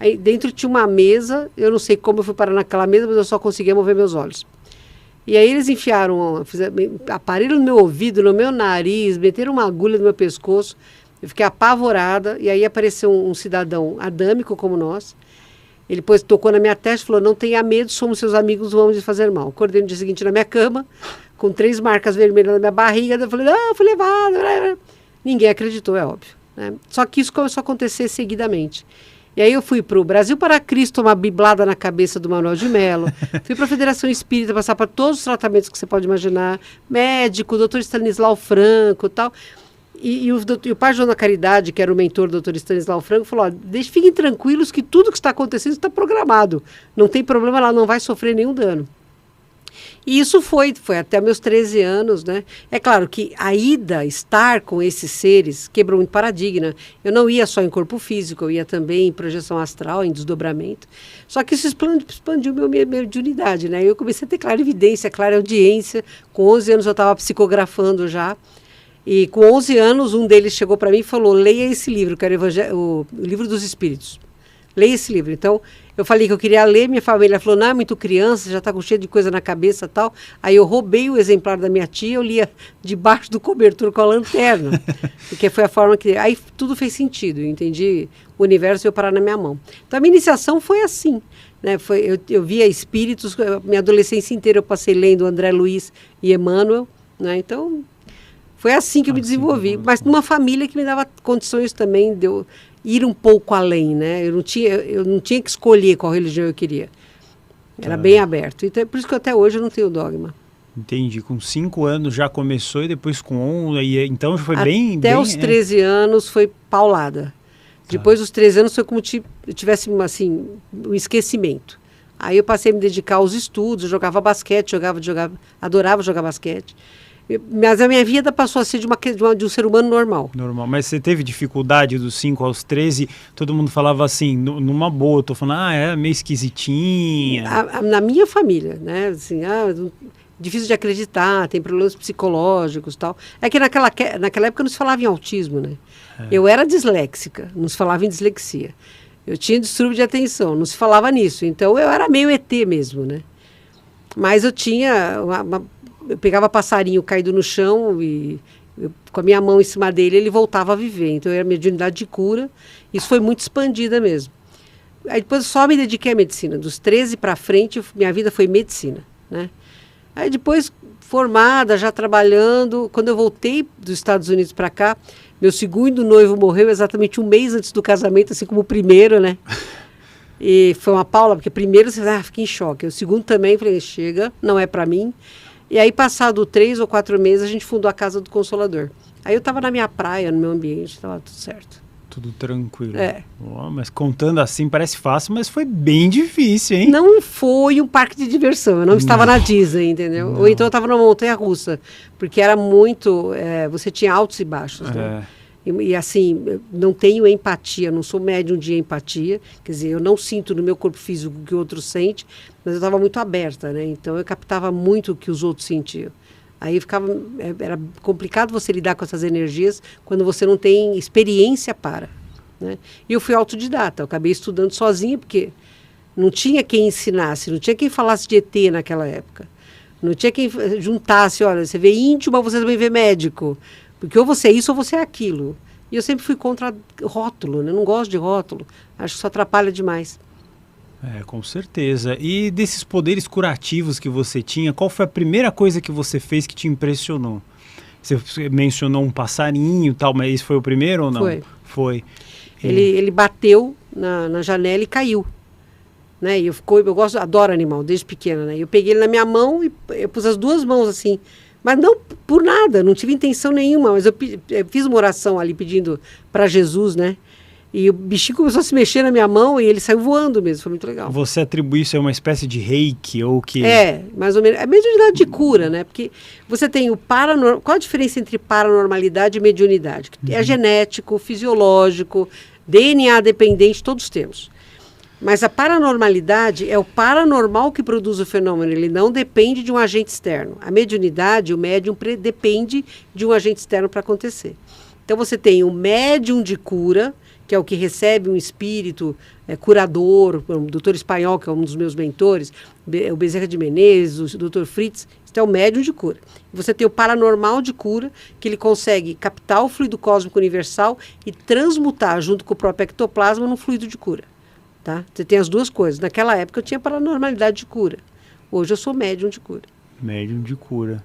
Aí dentro tinha uma mesa, eu não sei como eu fui parar naquela mesa, mas eu só conseguia mover meus olhos. E aí eles enfiaram aparelho no meu ouvido, no meu nariz, meteram uma agulha no meu pescoço. Eu fiquei apavorada, e aí apareceu um cidadão adâmico como nós. Ele depois tocou na minha testa e falou, não tenha medo, somos seus amigos, vamos lhe fazer mal. Acordei no dia seguinte na minha cama, com 3 marcas vermelhas na minha barriga, eu falei, eu fui levado. Ninguém acreditou, é óbvio. Né? Só que isso começou a acontecer seguidamente. E aí eu fui para o Brasil para Cristo, tomar biblada na cabeça do Manuel de Mello, fui para a Federação Espírita, passar por todos os tratamentos que você pode imaginar, médico, doutor Stanislau Franco e tal. E o pai João da Caridade, que era o mentor do doutor Stanislau Franco, falou, fiquem tranquilos que tudo que está acontecendo está programado, não tem problema, ela não vai sofrer nenhum dano. E isso foi até meus 13 anos, né? É claro que estar com esses seres, quebrou muito paradigma. Eu não ia só em corpo físico, eu ia também em projeção astral, em desdobramento. Só que isso expandiu minha mediunidade, né? Eu comecei a ter clarividência, clareaudiência. Com 11 anos eu estava psicografando já. E com 11 anos, um deles chegou para mim e falou, leia esse livro, que era o Livro dos Espíritos. Leia esse livro. Então, eu falei que eu queria ler, minha família falou, não, é muito criança, já está com cheio de coisa na cabeça e tal. Aí eu roubei o exemplar da minha tia, eu lia debaixo do cobertor com a lanterna. Porque foi a forma que... Aí tudo fez sentido, eu entendi o universo veio parar na minha mão. Então a minha iniciação foi assim, né? Eu via espíritos, minha adolescência inteira eu passei lendo André Luiz e Emmanuel, né? Então foi assim que eu me desenvolvi. Mas numa família que me dava condições também de eu ir um pouco além, né? Eu não tinha que escolher qual religião eu queria. Era bem aberto. Então, por isso que até hoje eu não tenho dogma. Entendi. Com 5 anos já começou e depois com 11, então foi Até os 13 anos foi paulada. Depois dos 13 anos foi como se eu tivesse assim, um esquecimento. Aí eu passei a me dedicar aos estudos, eu jogava basquete, adorava jogar basquete. Mas a minha vida passou a ser de um ser humano normal. Normal. Mas você teve dificuldade dos 5 aos 13? Todo mundo falava assim, numa boa, eu tô falando, é meio esquisitinha. Na minha família, né? Assim, difícil de acreditar, tem problemas psicológicos e tal. É que naquela época não se falava em autismo, né? Eu era disléxica, não se falava em dislexia. Eu tinha distúrbio de atenção, não se falava nisso. Então eu era meio ET mesmo, né? Mas eu tinha eu pegava passarinho caído no chão e com a minha mão em cima dele, ele voltava a viver. Então, era mediunidade de cura. Isso foi muito expandida mesmo. Aí depois só me dediquei à medicina. Dos 13 para frente, minha vida foi medicina, né? Aí depois, formada, já trabalhando, quando eu voltei dos Estados Unidos para cá, meu segundo noivo morreu exatamente um mês antes do casamento, assim como o primeiro, né? E foi uma Paula, porque primeiro você fica em choque. O segundo também, falei, chega, não é para mim. E aí, passado 3 ou 4 meses, a gente fundou a Casa do Consolador. Aí eu estava na minha praia, no meu ambiente, estava tudo certo. Tudo tranquilo. Oh, mas contando assim parece fácil, mas foi bem difícil, hein? Não foi um parque de diversão, eu não estava na Disney, entendeu? Ou então eu estava numa montanha-russa, porque era muito... você tinha altos e baixos, né? E assim, eu não tenho empatia, não sou médium de empatia, quer dizer, eu não sinto no meu corpo físico o que o outro sente, mas eu estava muito aberta, né? Então eu captava muito o que os outros sentiam. Aí era complicado você lidar com essas energias quando você não tem experiência para, né? E eu fui autodidata, eu acabei estudando sozinha, porque não tinha quem ensinasse, não tinha quem falasse de ET naquela época. Não tinha quem juntasse, olha, você vê íntimo, mas você também vê médico. Porque ou você é isso ou você é aquilo. E eu sempre fui contra rótulo, né? Eu não gosto de rótulo. Acho que isso atrapalha demais. Com certeza. E desses poderes curativos que você tinha, qual foi a primeira coisa que você fez que te impressionou? Você mencionou um passarinho e tal, mas esse foi o primeiro ou não? Foi. Ele bateu na janela e caiu. Né? E eu adoro animal, desde pequena. Né? Eu peguei ele na minha mão e eu pus as 2 mãos assim. Mas não por nada, não tive intenção nenhuma, mas eu fiz uma oração ali pedindo para Jesus, né? E o bichinho começou a se mexer na minha mão e ele saiu voando mesmo, foi muito legal. Você atribui isso a uma espécie de reiki ou que... mais ou menos. É mediunidade de cura, né? Porque você tem o paranormal... Qual a diferença entre paranormalidade e mediunidade? É genético, fisiológico, DNA dependente, todos temos. Mas a paranormalidade é o paranormal que produz o fenômeno, ele não depende de um agente externo. A mediunidade, o médium depende de um agente externo para acontecer. Então você tem o médium de cura, que é o que recebe um espírito curador, o doutor Espanhol, que é um dos meus mentores, o Bezerra de Menezes, o doutor Fritz, isso é o médium de cura. Você tem o paranormal de cura, que ele consegue captar o fluido cósmico universal e transmutar junto com o próprio ectoplasma num fluido de cura. Tá? Você tem as duas coisas. Naquela época eu tinha paranormalidade de cura. Hoje eu sou médium de cura. Médium de cura.